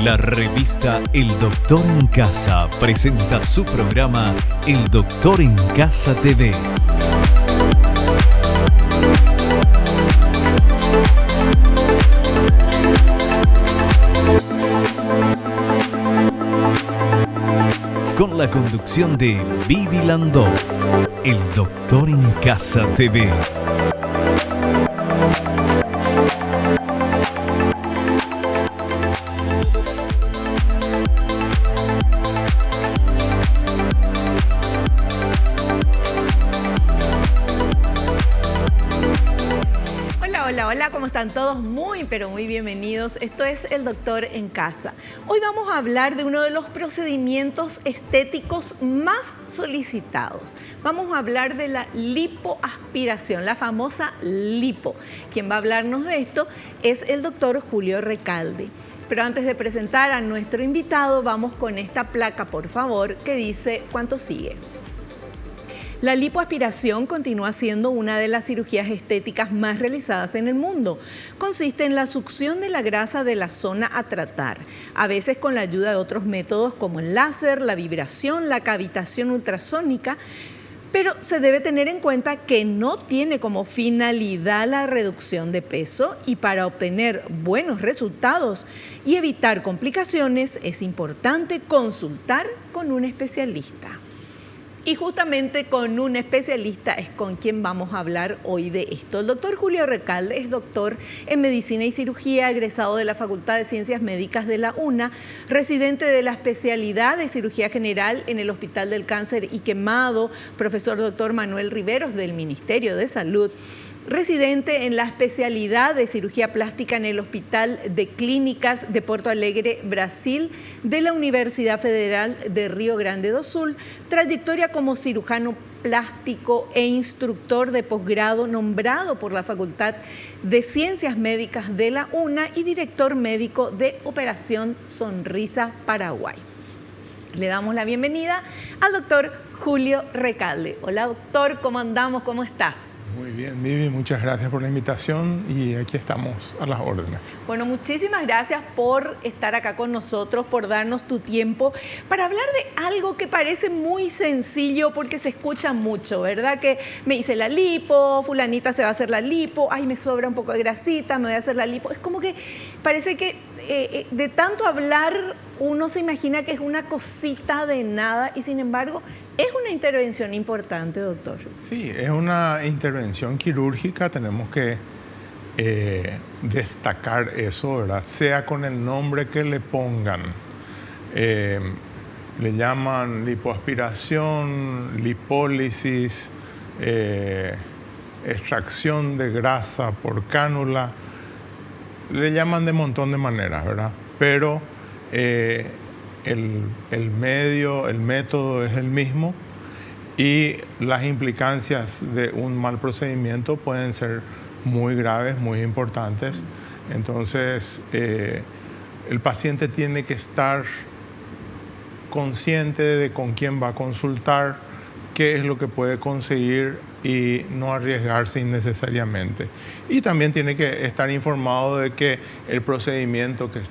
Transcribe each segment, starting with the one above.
La revista El Doctor en Casa presenta su programa El Doctor en Casa TV. Con la conducción de Vivi Landó, El Doctor en Casa TV. Hola, ¿cómo están todos? Muy, pero muy bienvenidos. Esto es El Doctor en Casa. Hoy vamos a hablar de uno de los procedimientos estéticos más solicitados. Vamos a hablar de la lipoaspiración, la famosa lipo. Quien va a hablarnos de esto es el doctor Julio Recalde. Pero antes de presentar a nuestro invitado, vamos con esta placa, por favor, que dice ¿cuánto sigue? La lipoaspiración continúa siendo una de las cirugías estéticas más realizadas en el mundo. Consiste en la succión de la grasa de la zona a tratar, a veces con la ayuda de otros métodos como el láser, la vibración, la cavitación ultrasónica, pero se debe tener en cuenta que no tiene como finalidad la reducción de peso y para obtener buenos resultados y evitar complicaciones es importante consultar con un especialista. Y justamente con un especialista es con quien vamos a hablar hoy de esto. El doctor Julio Recalde es doctor en Medicina y Cirugía, egresado de la Facultad de Ciencias Médicas de la UNA, residente de la especialidad de Cirugía General en el Hospital del Cáncer y Quemado, profesor doctor Manuel Riveros del Ministerio de Salud, residente en la especialidad de cirugía plástica en el Hospital de Clínicas de Porto Alegre, Brasil, de la Universidad Federal de Río Grande do Sul, trayectoria como cirujano plástico e instructor de posgrado nombrado por la Facultad de Ciencias Médicas de la UNA y director médico de Operación Sonrisa Paraguay. Le damos la bienvenida al doctor Julio Recalde. Hola doctor, ¿cómo andamos? ¿Cómo estás? Muy bien, Vivi, muchas gracias por la invitación y aquí estamos a las órdenes. Bueno, muchísimas gracias por estar acá con nosotros, por darnos tu tiempo para hablar de algo que parece muy sencillo porque se escucha mucho, ¿verdad? Que me hice la lipo, fulanita se va a hacer la lipo, ay, me sobra un poco de grasita, me voy a hacer la lipo. Es como que parece que de tanto hablar uno se imagina que es una cosita de nada y sin embargo es una intervención importante, doctor. Sí, es una intervención quirúrgica, tenemos que destacar eso, ¿verdad? Sea con el nombre que le pongan. Le llaman lipoaspiración, lipólisis, extracción de grasa por cánula, le llaman de un montón de maneras, ¿verdad? Pero el método es el mismo y las implicancias de un mal procedimiento pueden ser muy graves, muy importantes. Entonces, el paciente tiene que estar consciente de con quién va a consultar, qué es lo que puede conseguir y no arriesgarse innecesariamente. Y también tiene que estar informado de que el procedimiento que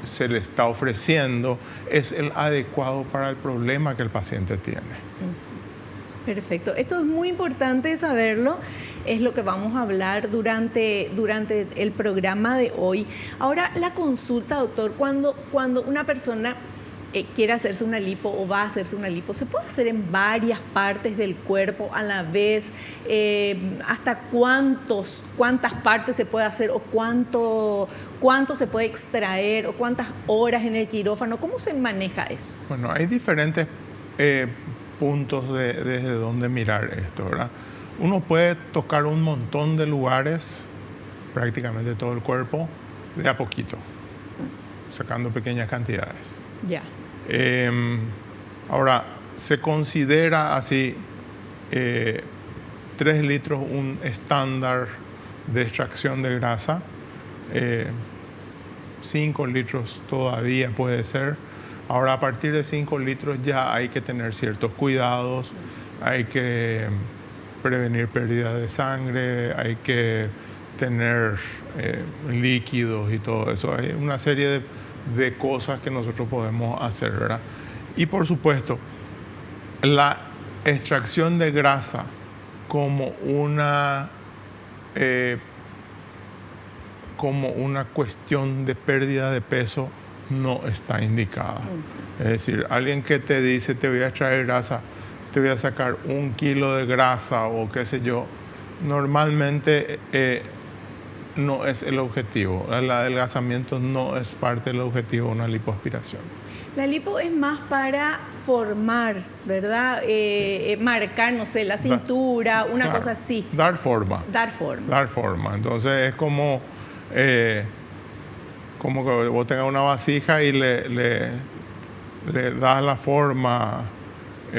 se le está ofreciendo es el adecuado para el problema que el paciente tiene. Perfecto. Esto es muy importante saberlo. Es lo que vamos a hablar durante el programa de hoy. Ahora, la consulta, doctor, cuando una persona quiere hacerse una lipo o va a hacerse una lipo, ¿se puede hacer en varias partes del cuerpo a la vez? ¿Hasta cuántas partes se puede hacer o cuánto se puede extraer o cuántas horas en el quirófano? ¿Cómo se maneja eso? Bueno, hay diferentes puntos desde donde mirar esto, ¿verdad? Uno puede tocar un montón de lugares, prácticamente todo el cuerpo, de a poquito, sacando pequeñas cantidades. Ya. Ahora, se considera así 3 litros un estándar de extracción de grasa, 5 litros todavía puede ser. Ahora, a partir de 5 litros ya hay que tener ciertos cuidados, hay que prevenir pérdida de sangre, hay que tener líquidos y todo eso. Hay una serie de cosas que nosotros podemos hacer, ¿verdad? Y por supuesto, la extracción de grasa como una cuestión de pérdida de peso no está indicada. Es decir, alguien que te dice te voy a extraer grasa, te voy a sacar 1 kilo de grasa o qué sé yo, normalmente no es el objetivo. El adelgazamiento no es parte del objetivo de una lipoaspiración. La lipo es más para formar, ¿verdad? Marcar, no sé, la cintura, una cosa así. Dar forma. Dar forma. Dar forma. Entonces es como que vos tengas una vasija y le das la forma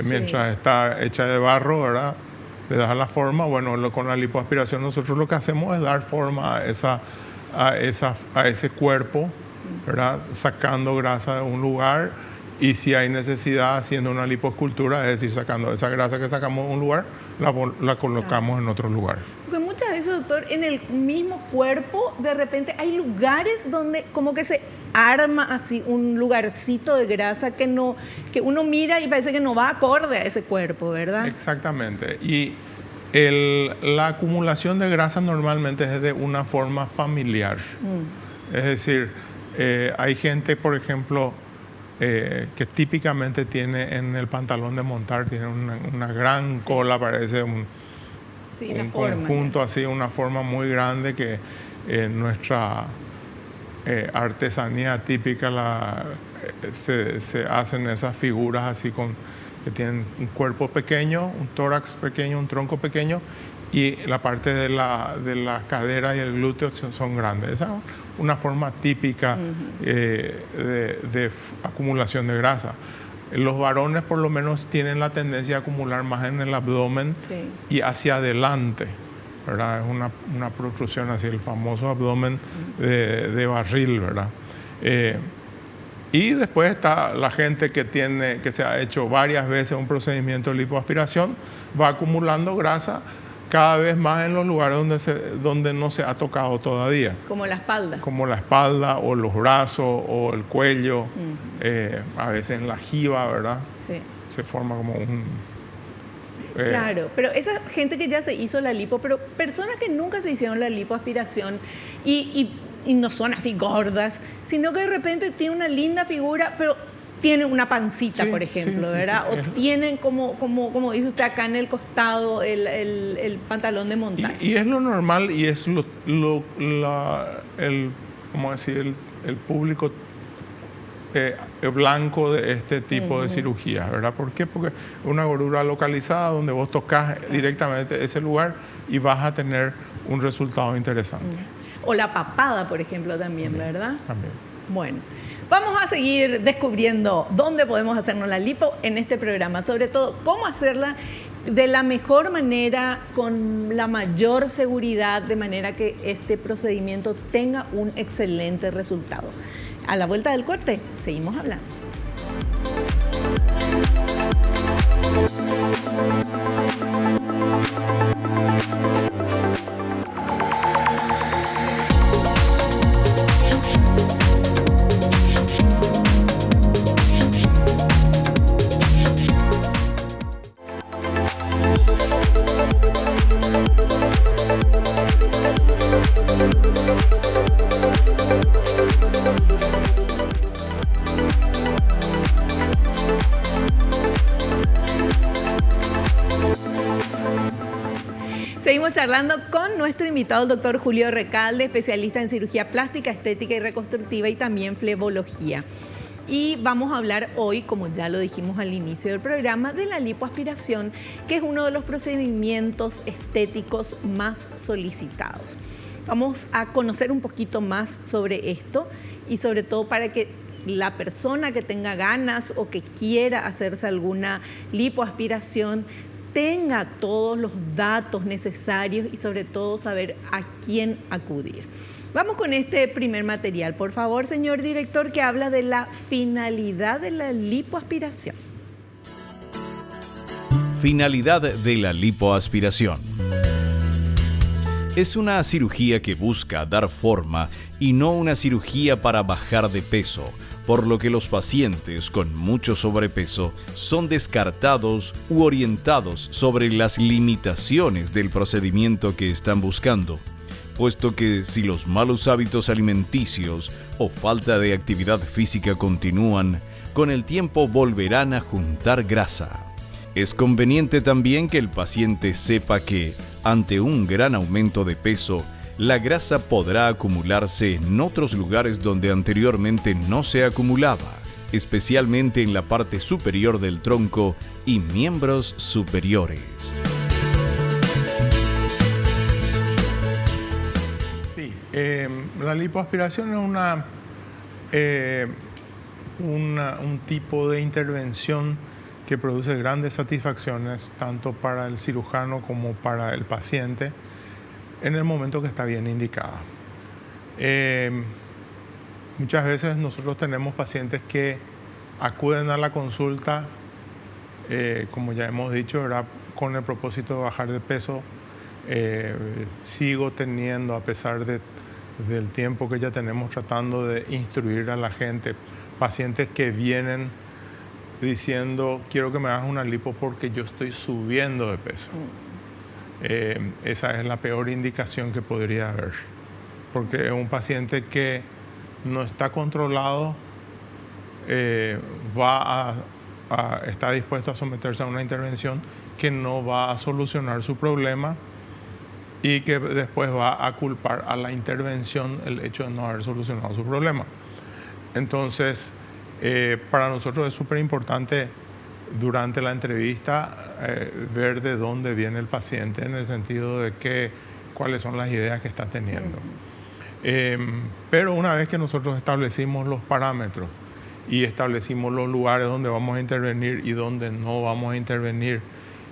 mientras está hecha de barro, ¿verdad? Le das la forma. Bueno, con la lipoaspiración nosotros lo que hacemos es dar forma a ese cuerpo, ¿verdad? Sacando grasa de un lugar, y si hay necesidad haciendo una lipoescultura, es decir, sacando esa grasa que sacamos de un lugar, la colocamos en otro lugar. Porque muchas veces, doctor, en el mismo cuerpo de repente hay lugares donde como que se arma así un lugarcito de grasa que uno mira y parece que no va acorde a ese cuerpo, ¿verdad? Exactamente. Y la acumulación de grasa normalmente es de una forma familiar. Es decir, hay gente, por ejemplo, que típicamente tiene en el pantalón de montar, tiene una gran cola, parece un conjunto así, una forma muy grande que nuestra artesanía típica se hacen esas figuras así que tienen un cuerpo pequeño, un tórax pequeño, un tronco pequeño, y la parte de la cadera y el glúteo son grandes. Esa es una forma típica de acumulación de grasa. Los varones por lo menos tienen la tendencia a acumular más en el abdomen y hacia adelante, ¿verdad? Es una protrusión así, el famoso abdomen de barril, ¿verdad? Y después está la gente que se ha hecho varias veces un procedimiento de lipoaspiración, va acumulando grasa cada vez más en los lugares donde no se ha tocado todavía. Como la espalda. Como la espalda o los brazos o el cuello, a veces en la jiba, ¿verdad? Sí. Se forma como un... Claro, pero esa gente que ya se hizo la lipo, pero personas que nunca se hicieron la lipoaspiración y no son así gordas, sino que de repente tienen una linda figura, pero tienen una pancita, por ejemplo, ¿verdad? O tienen como dice usted acá en el costado el pantalón de montar. Y es lo normal y es el público blanco de este tipo de cirugías, ¿verdad? ¿Por qué? Porque es una gordura localizada donde vos tocas directamente ese lugar y vas a tener un resultado interesante. O la papada, por ejemplo, también, ¿verdad? También. Bueno, vamos a seguir descubriendo dónde podemos hacernos la lipo en este programa, sobre todo cómo hacerla de la mejor manera, con la mayor seguridad, de manera que este procedimiento tenga un excelente resultado. A la vuelta del corte, seguimos hablando. Seguimos charlando con nuestro invitado, el doctor Julio Recalde, especialista en cirugía plástica, estética y reconstructiva y también flebología. Y vamos a hablar hoy, como ya lo dijimos al inicio del programa, de la lipoaspiración, que es uno de los procedimientos estéticos más solicitados. Vamos a conocer un poquito más sobre esto y sobre todo para que la persona que tenga ganas o que quiera hacerse alguna lipoaspiración tenga todos los datos necesarios y sobre todo saber a quién acudir. Vamos con este primer material, por favor, señor director, que habla de la finalidad de la lipoaspiración. Finalidad de la lipoaspiración. Es una cirugía que busca dar forma y no una cirugía para bajar de peso, por lo que los pacientes con mucho sobrepeso son descartados u orientados sobre las limitaciones del procedimiento que están buscando, puesto que si los malos hábitos alimenticios o falta de actividad física continúan, con el tiempo volverán a juntar grasa. Es conveniente también que el paciente sepa que, ante un gran aumento de peso, la grasa podrá acumularse en otros lugares donde anteriormente no se acumulaba, especialmente en la parte superior del tronco y miembros superiores. Sí, la lipoaspiración es un tipo de intervención que produce grandes satisfacciones tanto para el cirujano como para el paciente en el momento que está bien indicada. Muchas veces nosotros tenemos pacientes que acuden a la consulta, como ya hemos dicho, ¿verdad?, con el propósito de bajar de peso. Sigo teniendo, a pesar del tiempo que ya tenemos tratando de instruir a la gente, pacientes que vienen diciendo: quiero que me hagas una lipo porque yo estoy subiendo de peso. Esa es la peor indicación que podría haber, porque un paciente que no está controlado está dispuesto a someterse a una intervención que no va a solucionar su problema y que después va a culpar a la intervención el hecho de no haber solucionado su problema. Entonces, para nosotros es súper importante durante la entrevista ver de dónde viene el paciente, en el sentido de cuáles son las ideas que está teniendo. Pero una vez que nosotros establecimos los parámetros y establecimos los lugares donde vamos a intervenir y donde no vamos a intervenir,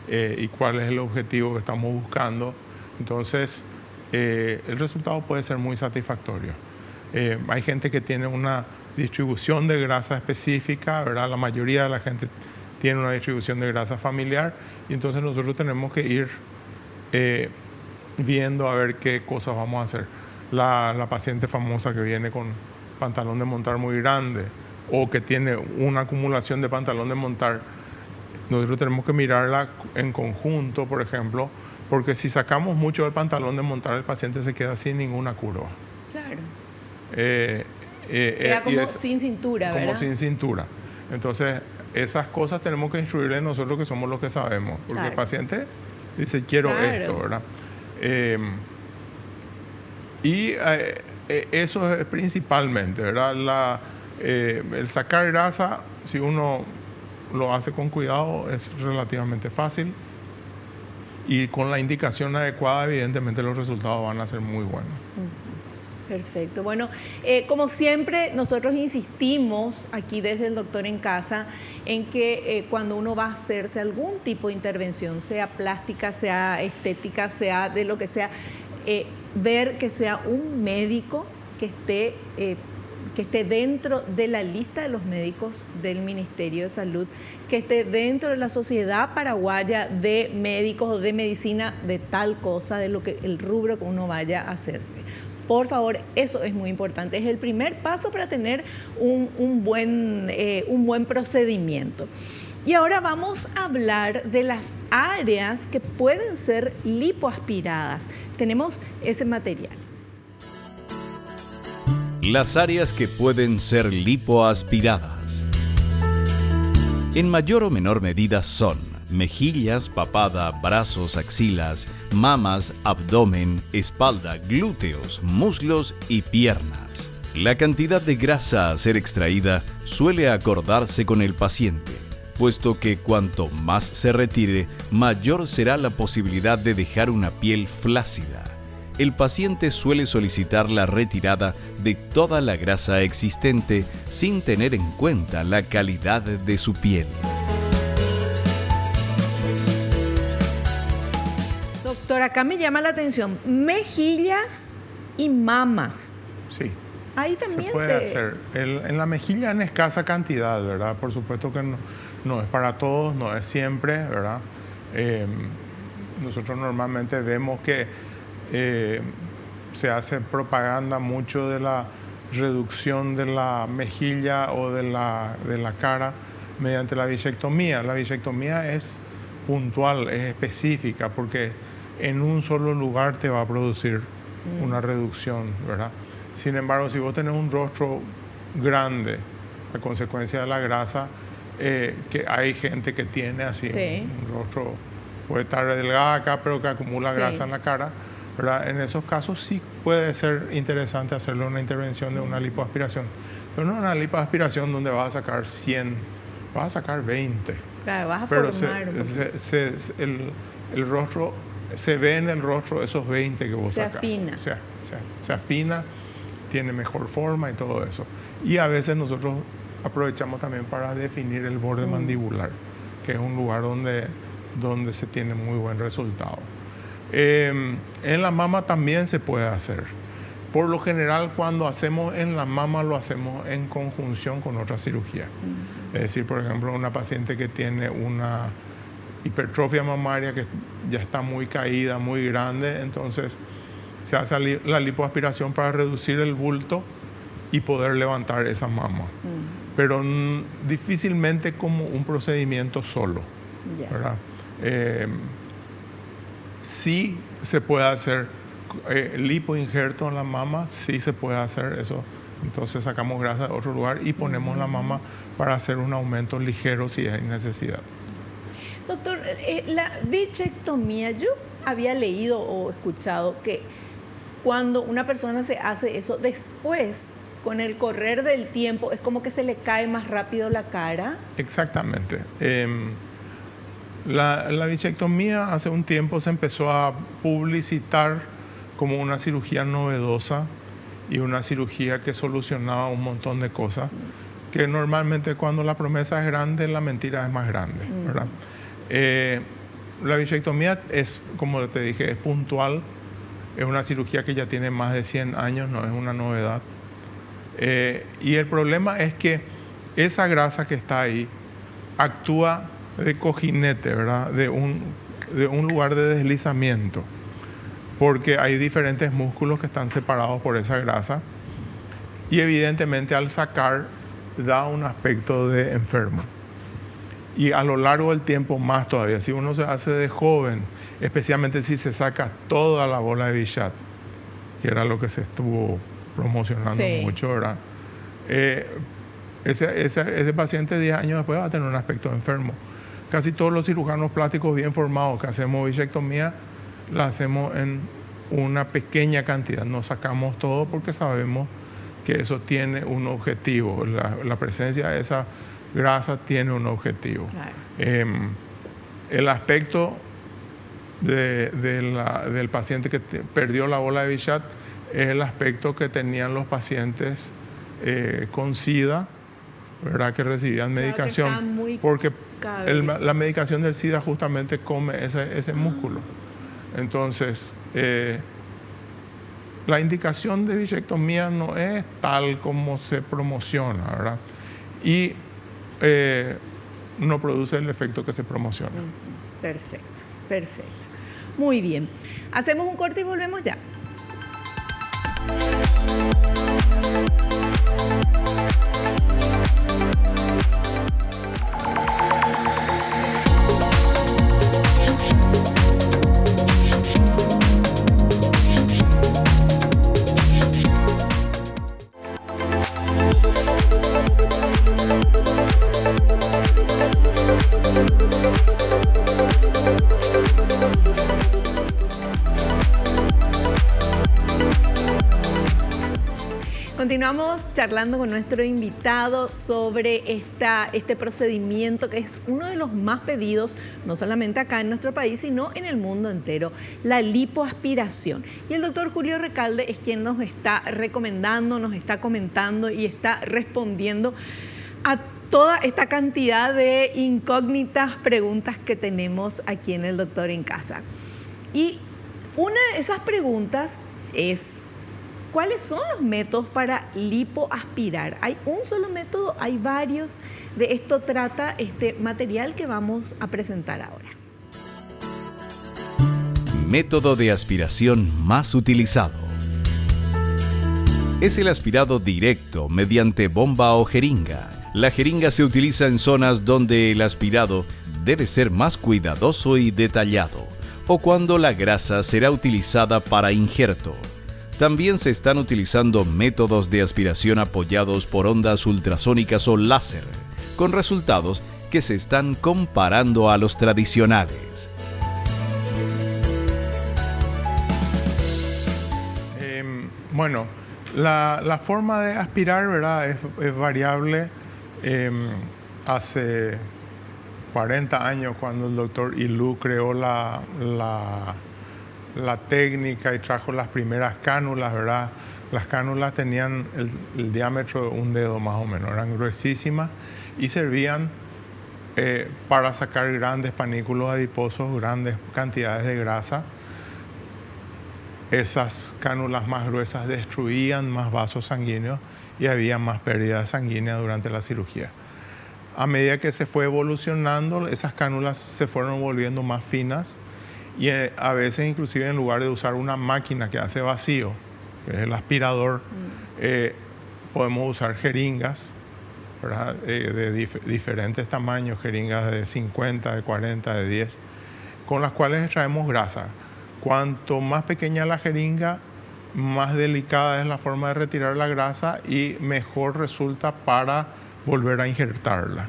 y cuál es el objetivo que estamos buscando, entonces el resultado puede ser muy satisfactorio. Hay gente que tiene una distribución de grasa específica, ¿verdad? La mayoría de la gente tiene una distribución de grasa familiar, y entonces nosotros tenemos que ir viendo a ver qué cosas vamos a hacer. La paciente famosa que viene con pantalón de montar muy grande o que tiene una acumulación de pantalón de montar, nosotros tenemos que mirarla en conjunto, por ejemplo, porque si sacamos mucho del pantalón de montar, el paciente se queda sin ninguna curva. Claro. Queda como sin cintura, ¿verdad? Como sin cintura. Entonces, esas cosas tenemos que instruirle nosotros, que somos los que sabemos, porque claro, el paciente dice: quiero esto, ¿verdad? Eso es principalmente, ¿verdad? El sacar grasa, si uno lo hace con cuidado, es relativamente fácil, y con la indicación adecuada, evidentemente los resultados van a ser muy buenos. Perfecto. Bueno, como siempre, nosotros insistimos aquí desde el Doctor en Casa en que cuando uno va a hacerse algún tipo de intervención, sea plástica, sea estética, sea de lo que sea, ver que sea un médico que esté dentro de la lista de los médicos del Ministerio de Salud, que esté dentro de la Sociedad Paraguaya de Médicos o de Medicina de tal cosa, de lo que el rubro que uno vaya a hacerse. Por favor, eso es muy importante. Es el primer paso para tener un buen procedimiento. Y ahora vamos a hablar de las áreas que pueden ser lipoaspiradas. Tenemos ese material. Las áreas que pueden ser lipoaspiradas. En mayor o menor medida son mejillas, papada, brazos, axilas, mamas, abdomen, espalda, glúteos, muslos y piernas. La cantidad de grasa a ser extraída suele acordarse con el paciente, puesto que cuanto más se retire, mayor será la posibilidad de dejar una piel flácida. El paciente suele solicitar la retirada de toda la grasa existente sin tener en cuenta la calidad de su piel. Doctor, acá me llama la atención, mejillas y mamas. Sí. Ahí también se puede hacer. En la mejilla en escasa cantidad, ¿verdad? Por supuesto que no es para todos, no es siempre, ¿verdad? Nosotros normalmente vemos que se hace propaganda mucho de reducción de la mejilla o de la cara mediante la bichectomía. La bichectomía es puntual, es específica, porque en un solo lugar te va a producir una reducción, ¿verdad? Sin embargo, si vos tenés un rostro grande a consecuencia de la grasa, que hay gente que tiene así, un rostro puede estar delgada acá, pero que acumula grasa en la cara, ¿verdad? En esos casos sí puede ser interesante hacerle una intervención de una lipoaspiración, pero no una lipoaspiración donde vas a sacar 100, vas a sacar 20. Claro, vas a pero formar el rostro, se ve en el rostro esos 20 que vos sacás. Afina. Se afina, tiene mejor forma y todo eso. Y a veces nosotros aprovechamos también para definir el borde mandibular, que es un lugar donde se tiene muy buen resultado. En la mama también se puede hacer. Por lo general, cuando hacemos en la mama, lo hacemos en conjunción con otra cirugía. Es decir, por ejemplo, una paciente que tiene una hipertrofia mamaria que ya está muy caída, muy grande, entonces se hace la lipoaspiración para reducir el bulto y poder levantar esa mama. Pero difícilmente como un procedimiento solo, ¿verdad? Sí se puede hacer lipoinjerto en la mama, sí se puede hacer eso. Entonces sacamos grasa de otro lugar y ponemos la mama para hacer un aumento ligero si hay necesidad. Doctor, la bichectomía, yo había leído o escuchado que cuando una persona se hace eso, después, con el correr del tiempo, es como que se le cae más rápido la cara. Exactamente. La bichectomía hace un tiempo se empezó a publicitar como una cirugía novedosa y una cirugía que solucionaba un montón de cosas, que normalmente cuando la promesa es grande, la mentira es más grande, ¿verdad? La bichectomía es, como te dije, es puntual, es una cirugía que ya tiene más de 100 años, no es una novedad. Y el problema es que esa grasa que está ahí actúa de cojinete, ¿verdad? De un lugar de deslizamiento, porque hay diferentes músculos que están separados por esa grasa y evidentemente al sacar da un aspecto de enfermo. Y a lo largo del tiempo más todavía, si uno se hace de joven, especialmente si se saca toda la bola de Bichat, que era lo que se estuvo promocionando mucho, ¿verdad? Ese paciente 10 años después va a tener un aspecto enfermo. Casi todos los cirujanos plásticos bien formados que hacemos bichectomía, la hacemos en una pequeña cantidad. No sacamos todo porque sabemos que eso tiene un objetivo. La presencia de esa grasa tiene un objetivo. Claro. El aspecto del paciente que perdió la bola de Bichat es el aspecto que tenían los pacientes con SIDA, ¿verdad? Que recibían medicación, porque la medicación del SIDA justamente come ese músculo. Entonces, la indicación de bichectomía no es tal como se promociona, ¿verdad? Y no produce el efecto que se promociona. Perfecto, perfecto. Muy bien. Hacemos un corte y volvemos ya. Continuamos charlando con nuestro invitado sobre este procedimiento que es uno de los más pedidos, no solamente acá en nuestro país, sino en el mundo entero, la lipoaspiración. Y el doctor Julio Recalde es quien nos está recomendando, nos está comentando y está respondiendo a toda esta cantidad de incógnitas preguntas que tenemos aquí en el Doctor en Casa. Y una de esas preguntas es: ¿cuáles son los métodos para lipoaspirar? ¿Hay un solo método? ¿Hay varios? De esto trata este material que vamos a presentar ahora. Método de aspiración más utilizado. es el aspirado directo mediante bomba o jeringa. La jeringa se utiliza en zonas donde el aspirado debe ser más cuidadoso y detallado, o cuando la grasa será utilizada para injerto. También se están utilizando métodos de aspiración apoyados por ondas ultrasónicas o láser, con resultados que se están comparando a los tradicionales. Bueno, la forma de aspirar, ¿verdad?, es variable. Hace 40 años, cuando el doctor Ilú creó la técnica y trajo las primeras cánulas, ¿verdad? Las cánulas tenían el diámetro de un dedo más o menos, eran gruesísimas y servían para sacar grandes panículos adiposos, grandes cantidades de grasa. Esas cánulas más gruesas destruían más vasos sanguíneos y había más pérdida sanguínea durante la cirugía. A medida que se fue evolucionando, esas cánulas se fueron volviendo más finas y a veces inclusive en lugar de usar una máquina que hace vacío, que es el aspirador, podemos usar jeringas, ¿verdad?, de diferentes tamaños, jeringas de 50, de 40, de 10, con las cuales extraemos grasa. Cuanto más pequeña la jeringa, más delicada es la forma de retirar la grasa y mejor resulta para volver a injertarla.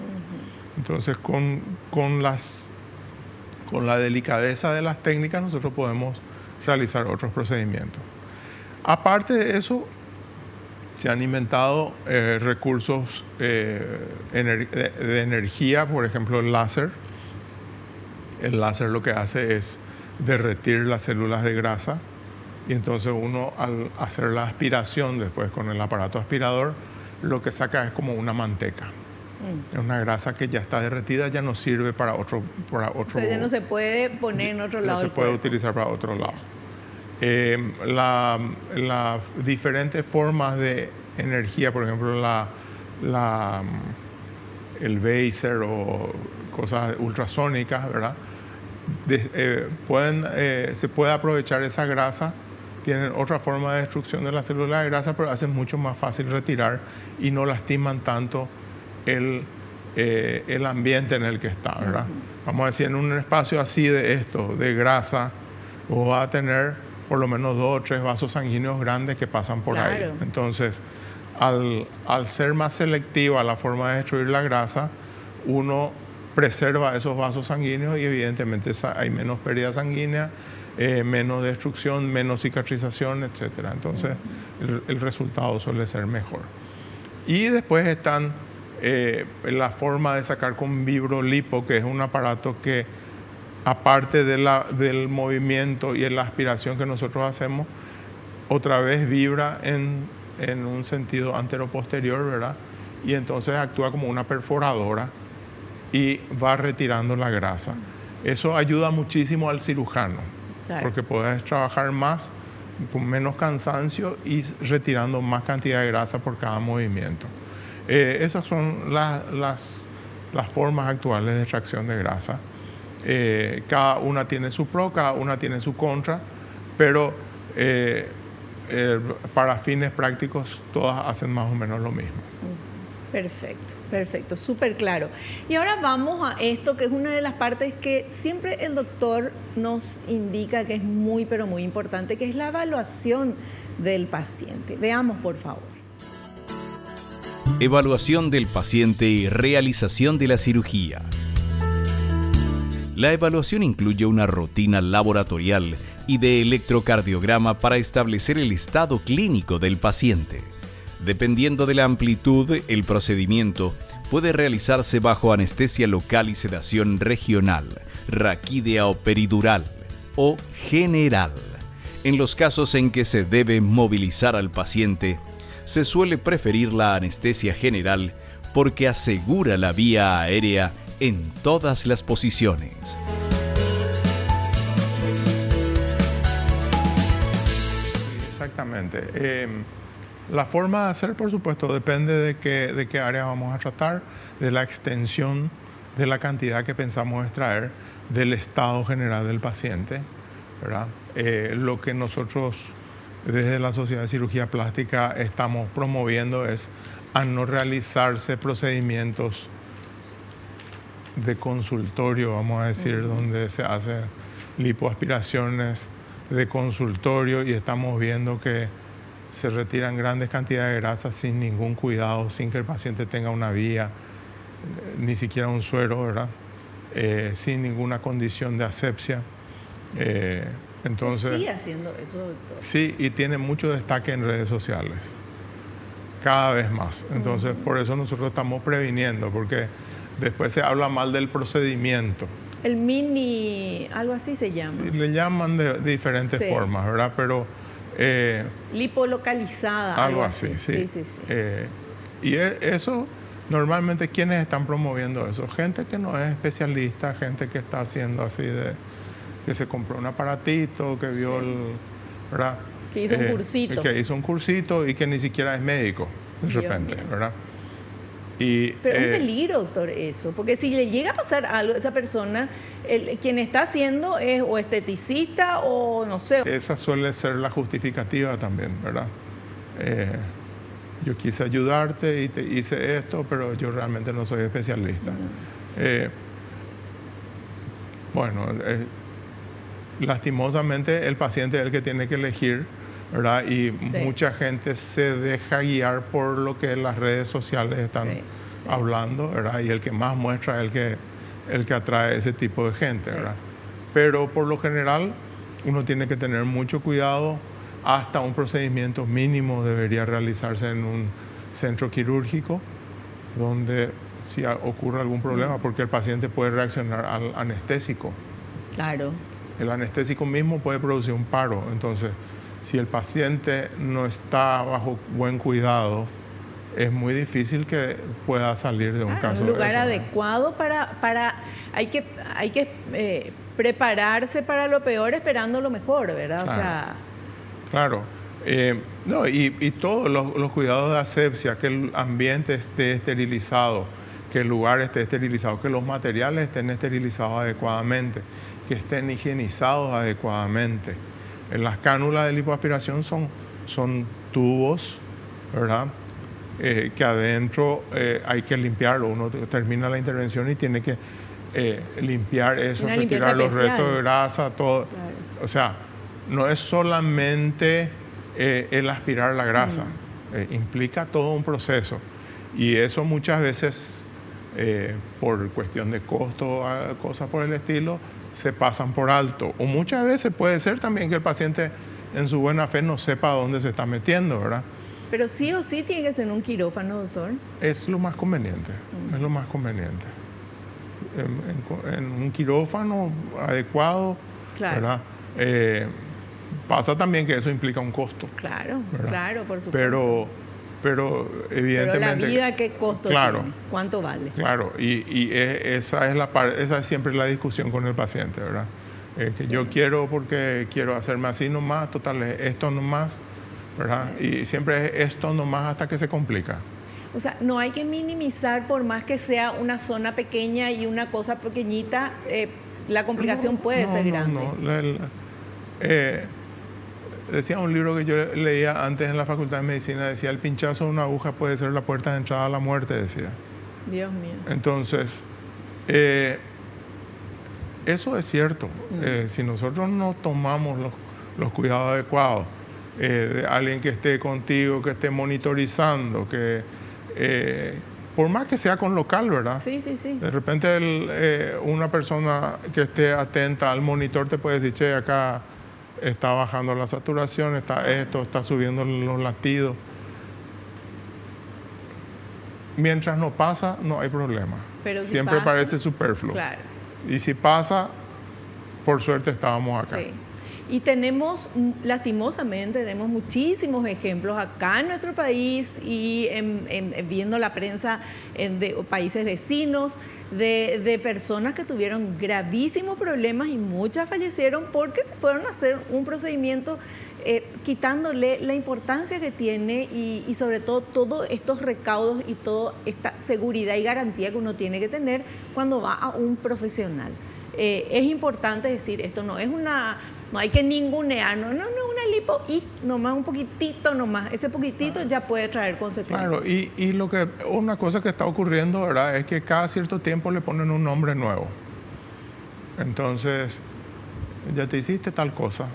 Entonces, con la delicadeza de las técnicas, nosotros podemos realizar otros procedimientos. Aparte de eso, se han inventado recursos de energía, por ejemplo, el láser. El láser lo que hace es derretir las células de grasa y entonces uno, al hacer la aspiración después con el aparato aspirador, lo que saca es como una manteca. Es una grasa que ya está derretida, ya no sirve para otro. O sea, ya no se puede poner en otro lado. No se puede utilizar para otro lado. Las diferentes formas de energía, por ejemplo, el Vaser o cosas ultrasónicas, ¿verdad? Se puede aprovechar esa grasa. Tienen otra forma de destrucción de la célula de grasa, pero hacen mucho más fácil retirar y no lastiman tanto el ambiente en el que está, ¿verdad? Vamos a decir, en un espacio así de grasa, vos vas a tener por lo menos 2 o 3 vasos sanguíneos grandes que pasan por ahí. Entonces, al ser más selectiva la forma de destruir la grasa, uno preserva esos vasos sanguíneos y evidentemente hay menos pérdida sanguínea, menos destrucción, menos cicatrización, etc. Entonces, el resultado suele ser mejor. Y después están la forma de sacar con vibrolipo, que es un aparato que, aparte del movimiento y la aspiración que nosotros hacemos, otra vez vibra en un sentido anteroposterior, ¿verdad? Y entonces actúa como una perforadora y va retirando la grasa. Eso ayuda muchísimo al cirujano, claro, porque puedes trabajar más, con menos cansancio y retirando más cantidad de grasa por cada movimiento. Esas son las formas actuales de extracción de grasa. Cada una tiene su pro, cada una tiene su contra, pero para fines prácticos todas hacen más o menos lo mismo. Perfecto, perfecto, súper claro. Y ahora vamos a esto, que es una de las partes que siempre el doctor nos indica que es muy, pero muy importante, que es la evaluación del paciente. Veamos, por favor. Evaluación del paciente y realización de la cirugía. La evaluación incluye una rutina laboratorial y de electrocardiograma para establecer el estado clínico del paciente. Dependiendo de la amplitud, el procedimiento puede realizarse bajo anestesia local y sedación regional, raquídea o peridural, o general. En los casos en que se debe movilizar al paciente, se suele preferir la anestesia general porque asegura la vía aérea en todas las posiciones. Exactamente. La forma de hacer, por supuesto, depende de qué área vamos a tratar, de la extensión, de la cantidad que pensamos extraer, del estado general del paciente, ¿verdad? Lo que nosotros desde la Sociedad de Cirugía Plástica estamos promoviendo es a no realizarse procedimientos de consultorio, vamos a decir, donde se hacen lipoaspiraciones de consultorio y estamos viendo que se retiran grandes cantidades de grasa sin ningún cuidado, sin que el paciente tenga una vía, ni siquiera un suero, ¿verdad? Sin ninguna condición de asepsia. Entonces, ¿Se sigue haciendo eso, doctor? Sí, y tiene mucho destaque en redes sociales, cada vez más. Entonces, por eso nosotros estamos previniendo, porque después se habla mal del procedimiento. El mini, algo así se llama. Sí, le llaman de diferentes formas, ¿verdad? Pero... lipolocalizada. Algo así, sí. Y eso, normalmente, ¿quiénes están promoviendo eso? Gente que no es especialista, gente que está haciendo así que se compró un aparatito, que vio ¿verdad? Que hizo un cursito. Que hizo un cursito y que ni siquiera es médico, de repente, ¿verdad? Pero es un peligro, doctor, eso, porque si le llega a pasar algo a esa persona, quien está haciendo es o esteticista o no sé. Esa suele ser la justificativa también, ¿verdad? Yo quise ayudarte y te hice esto, pero yo realmente no soy especialista. Lastimosamente el paciente es el que tiene que elegir, ¿verdad? Y mucha gente se deja guiar por lo que las redes sociales están hablando, ¿verdad? Y el que más muestra es el que atrae ese tipo de gente, ¿verdad? Pero por lo general uno tiene que tener mucho cuidado. Hasta un procedimiento mínimo debería realizarse en un centro quirúrgico donde si ocurre algún problema, porque el paciente puede reaccionar al anestésico. Claro. El anestésico mismo puede producir un paro. Entonces, si el paciente no está bajo buen cuidado, es muy difícil que pueda salir de un caso. Un lugar de eso, adecuado hay que prepararse para lo peor esperando lo mejor, ¿verdad? Claro. Claro. Y todos los cuidados de asepsia, que el ambiente esté esterilizado, que el lugar esté esterilizado, que los materiales estén esterilizados adecuadamente, que estén higienizados adecuadamente. En las cánulas de lipoaspiración son tubos, ¿verdad? Que adentro hay que limpiarlo. Uno termina la intervención y tiene que limpiar eso, retirar los restos de grasa, todo. Claro. O sea, no es solamente el aspirar la grasa, implica todo un proceso. Y eso muchas veces, por cuestión de costo, cosas por el estilo, se pasan por alto. O muchas veces puede ser también que el paciente en su buena fe no sepa dónde se está metiendo, ¿verdad? Pero sí o sí tiene que ser un quirófano, doctor. Es lo más conveniente, es lo más conveniente. En un quirófano adecuado, ¿verdad? Pasa también que eso implica un costo. Claro, ¿verdad? Claro, por supuesto. Pero evidentemente... Pero la vida, ¿qué costo tiene? ¿Cuánto vale? Claro, esa es siempre la discusión con el paciente, ¿verdad? Que yo quiero porque quiero hacerme así nomás, total, esto nomás, ¿verdad? Y siempre es esto nomás hasta que se complica. O sea, no hay que minimizar por más que sea una zona pequeña y una cosa pequeñita, la complicación puede ser grande. Decía un libro que yo leía antes en la Facultad de Medicina, decía, el pinchazo de una aguja puede ser la puerta de entrada a la muerte, decía. Dios mío. Entonces, eso es cierto. Si nosotros no tomamos los cuidados adecuados, de alguien que esté contigo, que esté monitorizando, que por más que sea con local, ¿verdad? Sí. De repente una persona que esté atenta al monitor te puede decir, che, acá está bajando la saturación, está subiendo los latidos. Mientras no pasa, no hay problema. Pero si siempre pasa, parece superfluo. Claro. Y si pasa, por suerte estábamos acá. Sí. Y lastimosamente, tenemos muchísimos ejemplos acá en nuestro país y viendo la prensa de países vecinos de personas que tuvieron gravísimos problemas y muchas fallecieron porque se fueron a hacer un procedimiento quitándole la importancia que tiene y sobre todo todos estos recaudos y toda esta seguridad y garantía que uno tiene que tener cuando va a un profesional. es importante decir, esto no es no hay que ningunear, no es una lipo y nomás un poquitito nomás, ese poquitito ya puede traer consecuencias. Claro, y una cosa que está ocurriendo, ¿verdad?, es que cada cierto tiempo le ponen un nombre nuevo. Entonces, ya te hiciste tal cosa,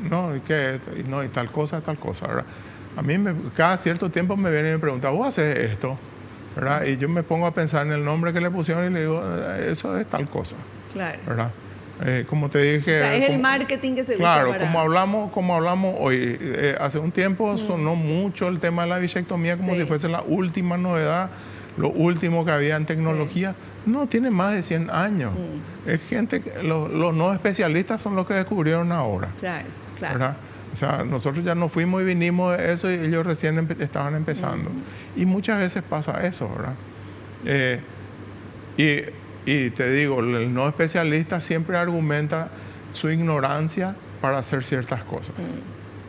y tal cosa, ¿verdad? A mí cada cierto tiempo me vienen y me preguntan, ¿vos haces esto?, ¿verdad? Y yo me pongo a pensar en el nombre que le pusieron y le digo, eso es tal cosa. Claro. ¿Verdad? Como te dije... O sea, es el marketing que se usa Claro, para... como hablamos hoy. Hace un tiempo sonó mucho el tema de la bichectomía como si fuese la última novedad, lo último que había en tecnología. No, tiene más de 100 años. Es gente, los no especialistas son los que descubrieron ahora. Claro. ¿Verdad? O sea, nosotros ya nos fuimos y vinimos de eso y ellos recién estaban empezando. Y muchas veces pasa eso, ¿verdad? Y te digo, el no especialista siempre argumenta su ignorancia para hacer ciertas cosas.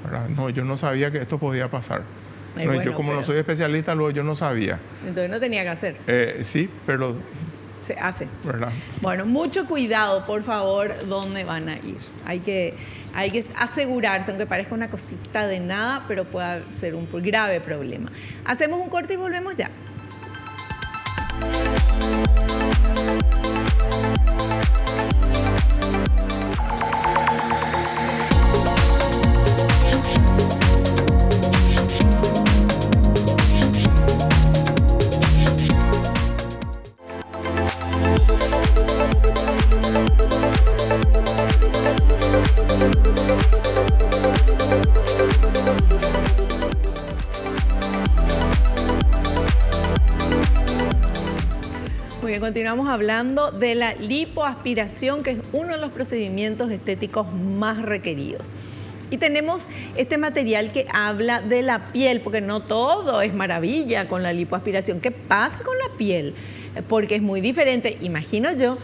¿Verdad? No, yo no sabía que esto podía pasar. Yo como no soy especialista, luego yo no sabía. Entonces no tenía que hacer. Sí, pero... se hace. ¿Verdad? Bueno, mucho cuidado, por favor, dónde van a ir. Hay que asegurarse, aunque parezca una cosita de nada, pero puede ser un grave problema. Hacemos un corte y volvemos ya. Muy bien, continuamos hablando de la lipoaspiración, que es uno de los procedimientos estéticos más requeridos. Y tenemos este material que habla de la piel, porque no todo es maravilla con la lipoaspiración. ¿Qué pasa con la piel? Porque es muy diferente, imagino yo,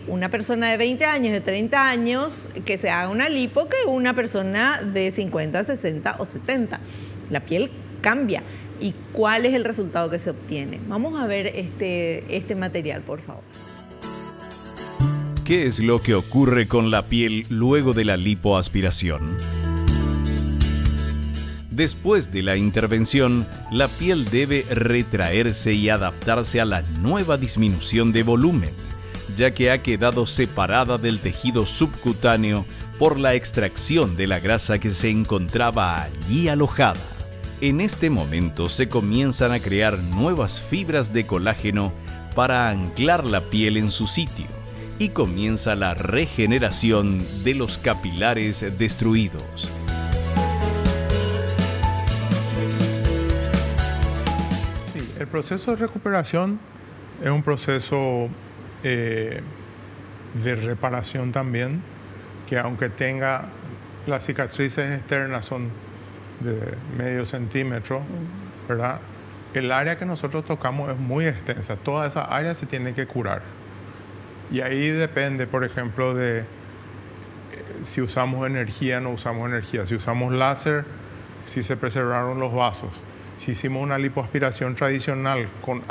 una persona de 20 años, de 30 años, que se haga una lipo que una persona de 50, 60 o 70. La piel cambia. ¿Y cuál es el resultado que se obtiene? Vamos a ver este material, por favor. ¿Qué es lo que ocurre con la piel luego de la lipoaspiración? Después de la intervención, la piel debe retraerse y adaptarse a la nueva disminución de volumen, ya que ha quedado separada del tejido subcutáneo por la extracción de la grasa que se encontraba allí alojada. En este momento se comienzan a crear nuevas fibras de colágeno para anclar la piel en su sitio y comienza la regeneración de los capilares destruidos. Sí, el proceso de recuperación es un proceso de reparación también, que aunque tenga las cicatrices externas son de medio centímetro, ¿verdad? El área que nosotros tocamos es muy extensa, toda esa área se tiene que curar. Y ahí depende, por ejemplo, de si usamos energía o no usamos energía, si usamos láser, si se preservaron los vasos, si hicimos una lipoaspiración tradicional con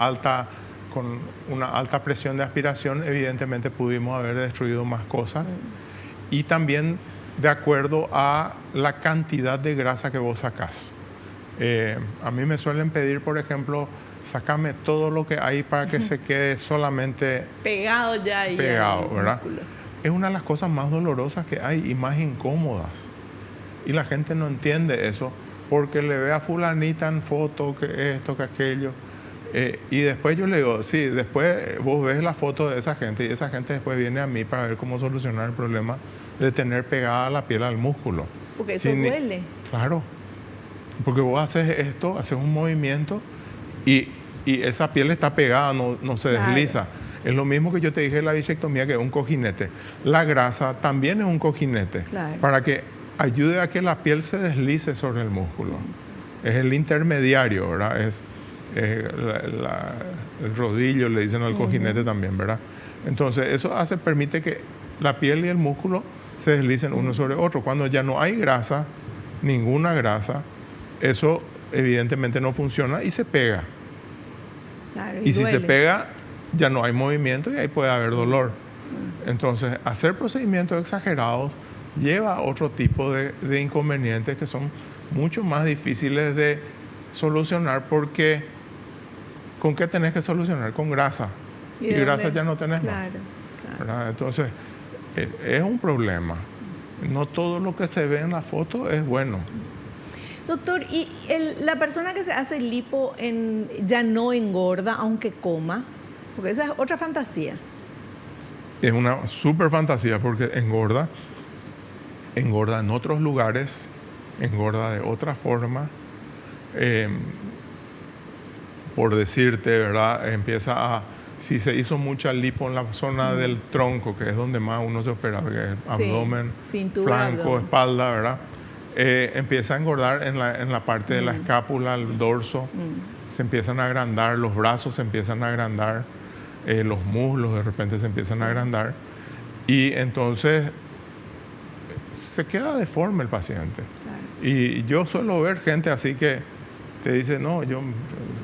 una alta presión de aspiración, evidentemente pudimos haber destruido más cosas. Y también de acuerdo a la cantidad de grasa que vos sacás. A mí me suelen pedir, por ejemplo, sácame todo lo que hay para que se quede solamente pegado ya ahí. Pegado, ¿verdad? Es una de las cosas más dolorosas que hay y más incómodas. Y la gente no entiende eso porque le ve a fulanita en foto que esto, que aquello. Y después yo le digo, sí, después vos ves la foto de esa gente y esa gente después viene a mí para ver cómo solucionar el problema de tener pegada la piel al músculo. Porque eso duele. Claro. Porque vos haces esto, haces un movimiento y esa piel está pegada, no se desliza. Es lo mismo que yo te dije de la bichectomía, que es un cojinete. La grasa también es un cojinete para que ayude a que la piel se deslice sobre el músculo. Es el intermediario, ¿verdad? Es el rodillo, le dicen al cojinete también, ¿verdad? Entonces, eso permite que la piel y el músculo se deslicen uno sobre otro. Cuando ya no hay grasa, ninguna grasa, eso evidentemente no funciona y se pega. Claro, y si se pega, ya no hay movimiento y ahí puede haber dolor. Entonces, hacer procedimientos exagerados lleva a otro tipo de inconvenientes que son mucho más difíciles de solucionar, porque ¿con qué tenés que solucionar? Con grasa. Y grasa ya no tenés más. ¿Verdad? Entonces, es un problema. No todo lo que se ve en la foto es bueno. Doctor, ¿y la persona que se hace lipo ya no engorda aunque coma? Porque esa es otra fantasía. Es una súper fantasía, porque engorda en otros lugares, engorda de otra forma. Por decirte, ¿verdad? Si se hizo mucha lipo en la zona del tronco, que es donde más uno se opera, que es abdomen, cintura, flanco, abdomen, espalda, ¿verdad? Empieza a engordar en la parte de la escápula, el dorso. Se empiezan a agrandar, los brazos se empiezan a agrandar, los muslos de repente se empiezan a agrandar. Y entonces se queda deforme el paciente. Claro. Y yo suelo ver gente así que te dice, no, yo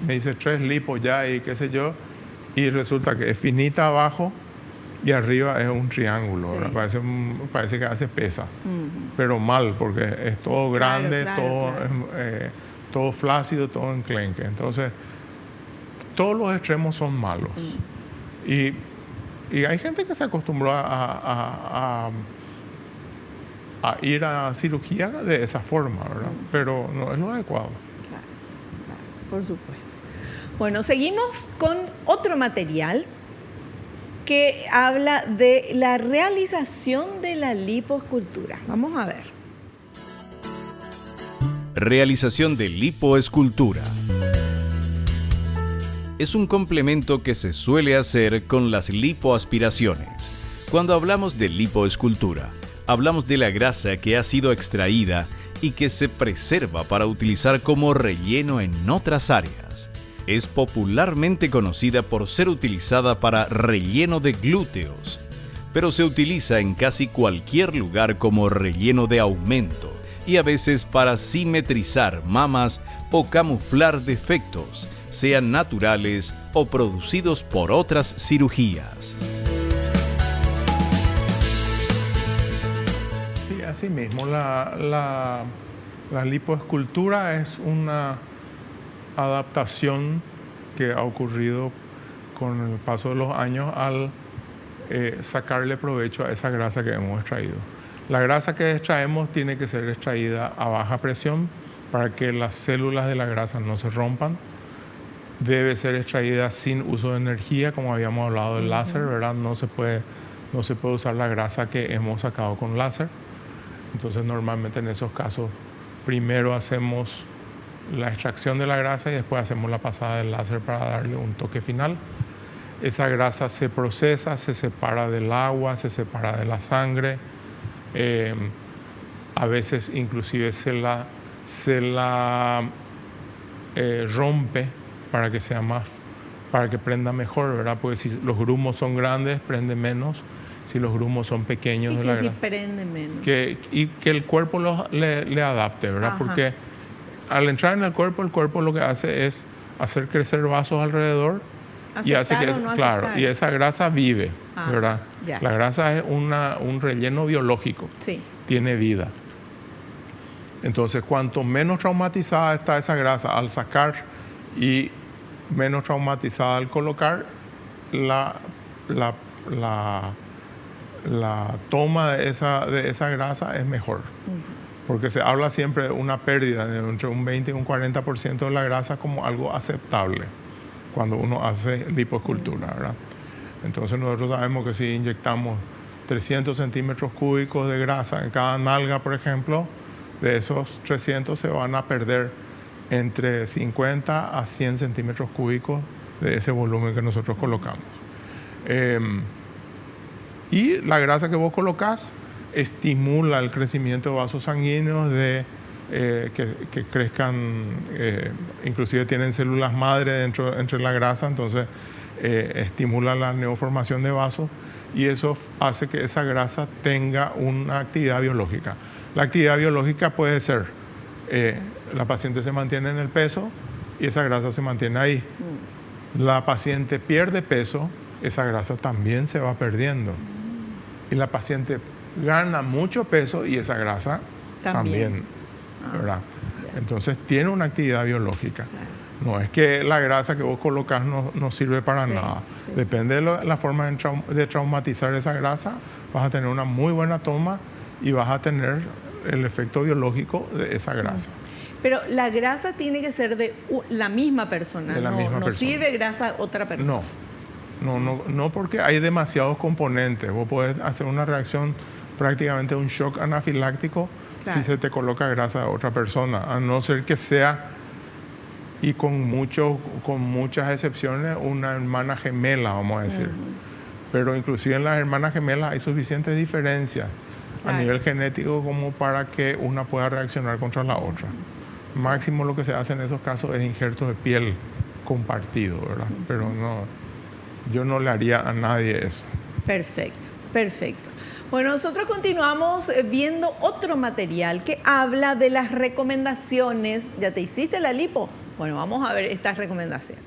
me hice 3 lipos ya y qué sé yo, y resulta que es finita abajo y arriba es un triángulo, sí. Parece que hace pesa, pero mal, porque es todo grande, todo flácido, todo enclenque. Entonces, todos los extremos son malos. Y hay gente que se acostumbró a ir a cirugía de esa forma, ¿verdad? Pero no es lo adecuado. Claro, por supuesto. Bueno, seguimos con otro material que habla de la realización de la lipoescultura. Vamos a ver. Realización de lipoescultura. Es un complemento que se suele hacer con las lipoaspiraciones. Cuando hablamos de lipoescultura, hablamos de la grasa que ha sido extraída y que se preserva para utilizar como relleno en otras áreas. Es popularmente conocida por ser utilizada para relleno de glúteos, pero se utiliza en casi cualquier lugar como relleno de aumento y a veces para simetrizar mamas o camuflar defectos, sean naturales o producidos por otras cirugías. Sí, así mismo, la lipoescultura es una adaptación que ha ocurrido con el paso de los años al sacarle provecho a esa grasa que hemos extraído. La grasa que extraemos tiene que ser extraída a baja presión para que las células de la grasa no se rompan. Debe ser extraída sin uso de energía, como habíamos hablado del láser, ¿verdad? No se puede usar la grasa que hemos sacado con láser. Entonces, normalmente en esos casos, primero hacemos la extracción de la grasa y después hacemos la pasada del láser para darle un toque final. Esa grasa se procesa, se separa del agua, se separa de la sangre. A veces inclusive se la rompe para que sea para que prenda mejor, ¿verdad? Porque si los grumos son grandes, prende menos. Si los grumos son pequeños, sí, que sí prende menos. Y que el cuerpo le adapte, ¿verdad? Ajá. Porque al entrar en el cuerpo lo que hace es hacer crecer vasos alrededor y hace que y esa grasa vive, ¿verdad? Ya. La grasa es un relleno biológico, sí. Tiene vida. Entonces, cuanto menos traumatizada está esa grasa al sacar y menos traumatizada al colocar, la toma de esa grasa es mejor. Porque se habla siempre de una pérdida de entre un 20 y un 40% de la grasa como algo aceptable cuando uno hace lipoescultura, ¿verdad? Entonces nosotros sabemos que si inyectamos 300 centímetros cúbicos de grasa en cada nalga, por ejemplo, de esos 300 se van a perder entre 50 a 100 centímetros cúbicos de ese volumen que nosotros colocamos. Y la grasa que vos colocás estimula el crecimiento de vasos sanguíneos que crezcan, inclusive tienen células madre entre la grasa, entonces estimula la neoformación de vasos y eso hace que esa grasa tenga una actividad biológica. La actividad biológica puede ser, la paciente se mantiene en el peso y esa grasa se mantiene ahí. La paciente pierde peso esa grasa también se va perdiendo. Y la paciente gana mucho peso y esa grasa también, ¿verdad? Entonces tiene una actividad biológica. Claro. No es que la grasa que vos colocas no sirve para nada. Depende de la forma de traumatizar esa grasa, vas a tener una muy buena toma y vas a tener el efecto biológico de esa grasa. Pero la grasa tiene que ser de la misma persona, De la misma persona. sirve grasa a otra persona. No, porque hay demasiados componentes. Vos podés hacer una reacción, prácticamente un shock anafiláctico, claro, si se te coloca grasa a otra persona, a no ser que sea, y con muchas excepciones, una hermana gemela, vamos a decir. Pero inclusive en las hermanas gemelas hay suficientes diferencias a nivel genético como para que una pueda reaccionar contra la otra. Máximo lo que se hace en esos casos es injertos de piel compartido, ¿verdad? Pero yo no le haría a nadie eso. Perfecto, perfecto. Bueno, nosotros continuamos viendo otro material que habla de las recomendaciones. ¿Ya te hiciste la lipo? Bueno, vamos a ver estas recomendaciones.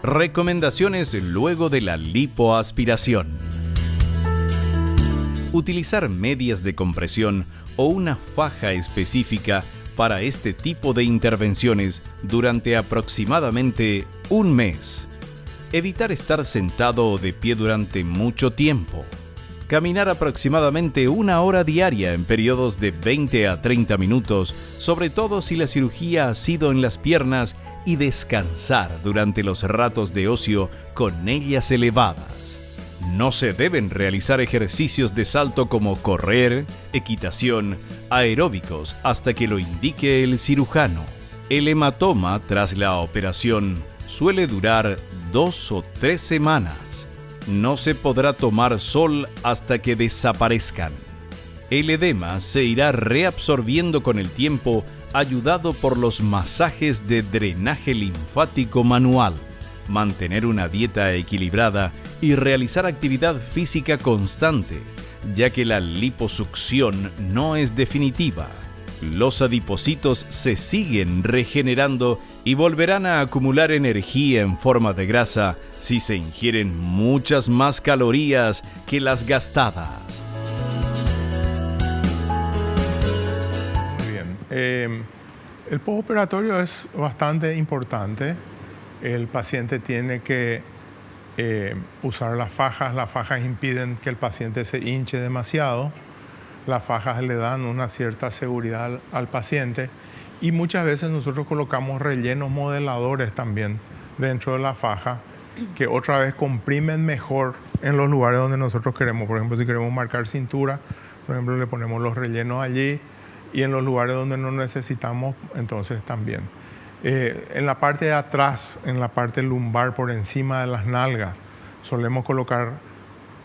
Recomendaciones luego de la lipoaspiración. Utilizar medias de compresión o una faja específica para este tipo de intervenciones durante aproximadamente un mes. Evitar estar sentado o de pie durante mucho tiempo. Caminar aproximadamente 1 hora diaria en periodos de 20 a 30 minutos, sobre todo si la cirugía ha sido en las piernas, y descansar durante los ratos de ocio con ellas elevadas. No se deben realizar ejercicios de salto como correr, equitación, aeróbicos hasta que lo indique el cirujano. El hematoma tras la operación suele durar 2 o 3 semanas. No se podrá tomar sol hasta que desaparezcan. El edema se irá reabsorbiendo con el tiempo, ayudado por los masajes de drenaje linfático manual. Mantener una dieta equilibrada y realizar actividad física constante, ya que la liposucción no es definitiva. Los adipocitos se siguen regenerando y volverán a acumular energía en forma de grasa si se ingieren muchas más calorías que las gastadas. Muy bien. El postoperatorio es bastante importante. El paciente tiene que usar las fajas. Las fajas impiden que el paciente se hinche demasiado. Las fajas le dan una cierta seguridad al paciente y muchas veces nosotros colocamos rellenos modeladores también dentro de la faja que otra vez comprimen mejor en los lugares donde nosotros queremos. Por ejemplo, si queremos marcar cintura, por ejemplo, le ponemos los rellenos allí, y en los lugares donde no necesitamos, entonces también. En la parte de atrás, en la parte lumbar, por encima de las nalgas, solemos colocar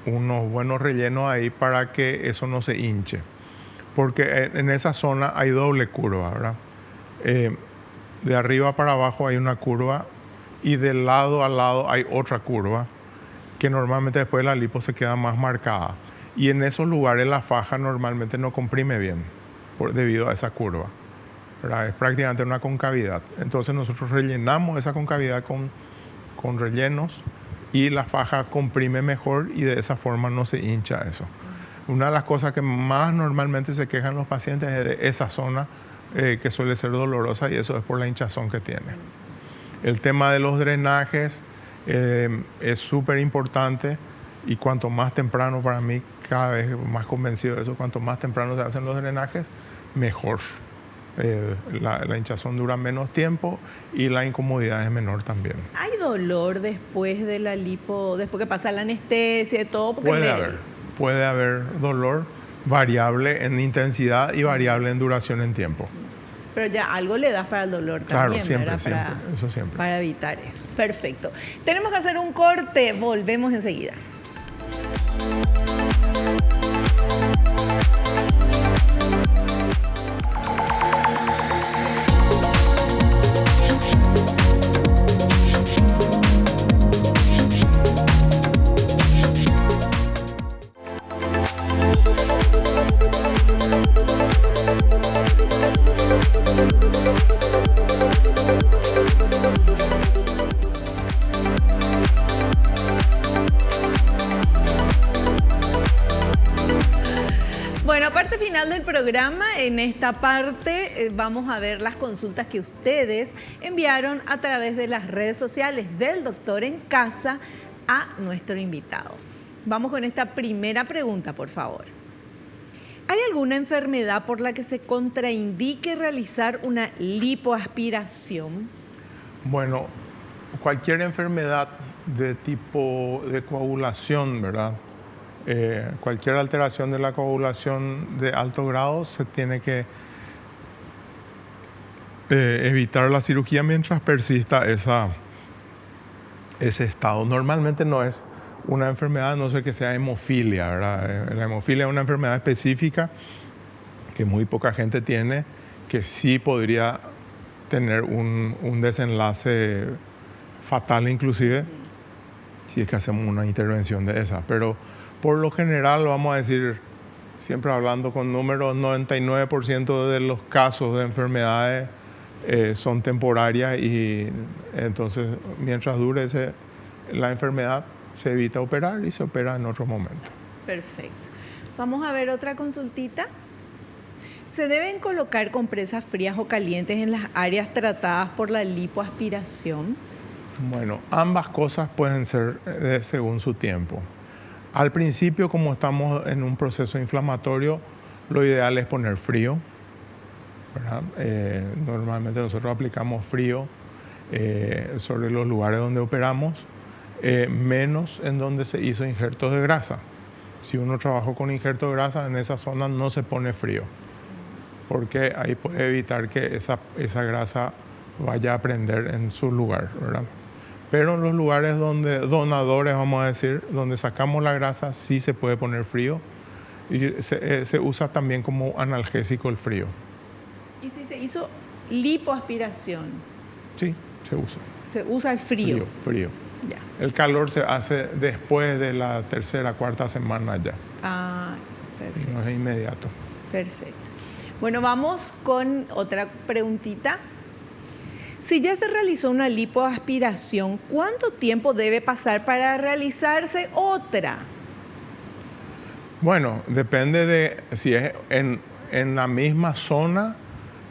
unos buenos rellenos ahí para que eso no se hinche. Porque en esa zona hay doble curva, ¿verdad? De arriba para abajo hay una curva y de lado a lado hay otra curva que normalmente después de la lipo se queda más marcada. Y en esos lugares la faja normalmente no comprime bien debido a esa curva, ¿verdad? Es prácticamente una concavidad. Entonces nosotros rellenamos esa concavidad con rellenos y la faja comprime mejor y de esa forma no se hincha eso. Una de las cosas que más normalmente se quejan los pacientes es de esa zona que suele ser dolorosa, y eso es por la hinchazón que tiene. El tema de los drenajes es súper importante, y cuanto más temprano, para mí cada vez más convencido de eso, cuanto más temprano se hacen los drenajes, mejor. La hinchazón dura menos tiempo y la incomodidad es menor también. ¿Hay dolor después de la lipo, después que pasa la anestesia y todo? Puede haber dolor variable en intensidad y variable en duración en tiempo. Pero ya algo le das para el dolor también, claro, siempre, eso siempre. Para evitar eso. Perfecto. Tenemos que hacer un corte, volvemos enseguida. final del programa. En esta parte vamos a ver las consultas que ustedes enviaron a través de las redes sociales del Doctor en Casa a nuestro invitado. Vamos con esta primera pregunta, por favor. ¿Hay alguna enfermedad por la que se contraindique realizar una lipoaspiración? Bueno, cualquier enfermedad de tipo de coagulación, ¿verdad? Cualquier alteración de la coagulación de alto grado se tiene que evitar la cirugía mientras persista ese estado. Normalmente no es una enfermedad, a no ser que sea hemofilia, ¿verdad? La hemofilia es una enfermedad específica que muy poca gente tiene, que sí podría tener un desenlace fatal inclusive, si es que hacemos una intervención de esa. Pero por lo general, vamos a decir, siempre hablando con números, 99% de los casos de enfermedades son temporarias y entonces mientras dure la enfermedad se evita operar y se opera en otro momento. Perfecto. Vamos a ver otra consultita. ¿Se deben colocar compresas frías o calientes en las áreas tratadas por la lipoaspiración? Bueno, ambas cosas pueden ser según su tiempo. Al principio, como estamos en un proceso inflamatorio, lo ideal es poner frío, ¿verdad? Normalmente nosotros aplicamos frío sobre los lugares donde operamos, menos en donde se hizo injertos de grasa. Si uno trabajó con injertos de grasa, en esa zona no se pone frío, porque ahí puede evitar que esa grasa vaya a prender en su lugar, ¿verdad? Pero en los lugares donde donadores, vamos a decir, donde sacamos la grasa, sí se puede poner frío y se usa también como analgésico el frío. ¿Y si se hizo lipoaspiración? Sí, se usa. Se usa el frío. Frío. Ya. El calor se hace después de la tercera, cuarta semana ya. Ah, perfecto. No es inmediato. Perfecto. Bueno, vamos con otra preguntita. Si ya se realizó una lipoaspiración, ¿cuánto tiempo debe pasar para realizarse otra? Bueno, depende de si es en la misma zona,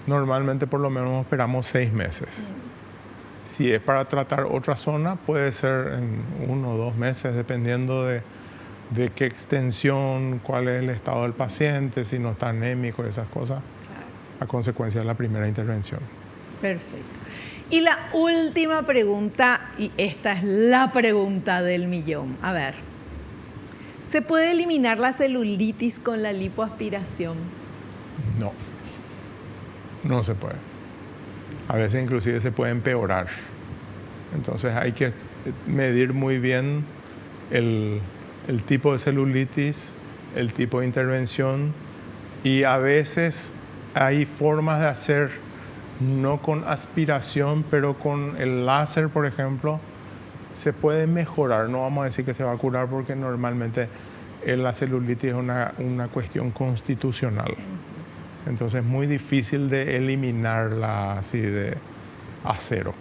normalmente por lo menos esperamos 6 meses. Si es para tratar otra zona, puede ser en 1 o 2 meses, dependiendo de qué extensión, cuál es el estado del paciente, si no está anémico, esas cosas, a consecuencia de la primera intervención. Perfecto. Y la última pregunta, y esta es la pregunta del millón. A ver, ¿se puede eliminar la celulitis con la lipoaspiración? No, no se puede. A veces inclusive se puede empeorar. Entonces hay que medir muy bien el tipo de celulitis, el tipo de intervención, y a veces hay formas de hacer, no con aspiración, pero con el láser, por ejemplo, se puede mejorar. No vamos a decir que se va a curar porque normalmente la celulitis es una cuestión constitucional. Entonces es muy difícil de eliminarla así a cero.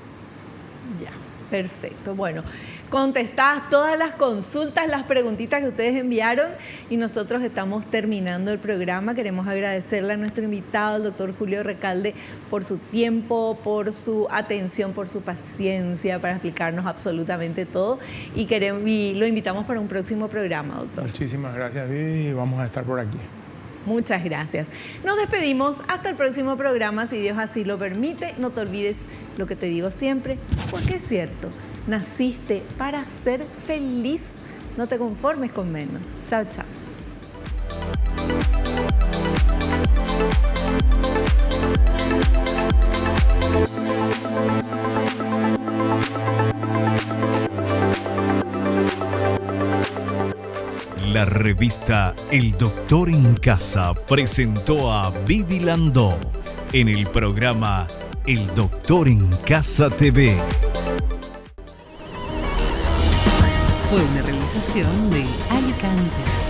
Ya, perfecto. Bueno, contestadas todas las consultas, las preguntitas que ustedes enviaron y nosotros estamos terminando el programa. Queremos agradecerle a nuestro invitado, el doctor Julio Recalde, por su tiempo, por su atención, por su paciencia para explicarnos absolutamente todo y lo invitamos para un próximo programa, doctor. Muchísimas gracias, Vivi, y vamos a estar por aquí. Muchas gracias. Nos despedimos hasta el próximo programa, si Dios así lo permite. No te olvides lo que te digo siempre, porque es cierto, naciste para ser feliz. No te conformes con menos. Chao, chao. La revista El Doctor en Casa presentó a Vivi Landó en el programa El Doctor en Casa TV. Fue una realización de Alicante.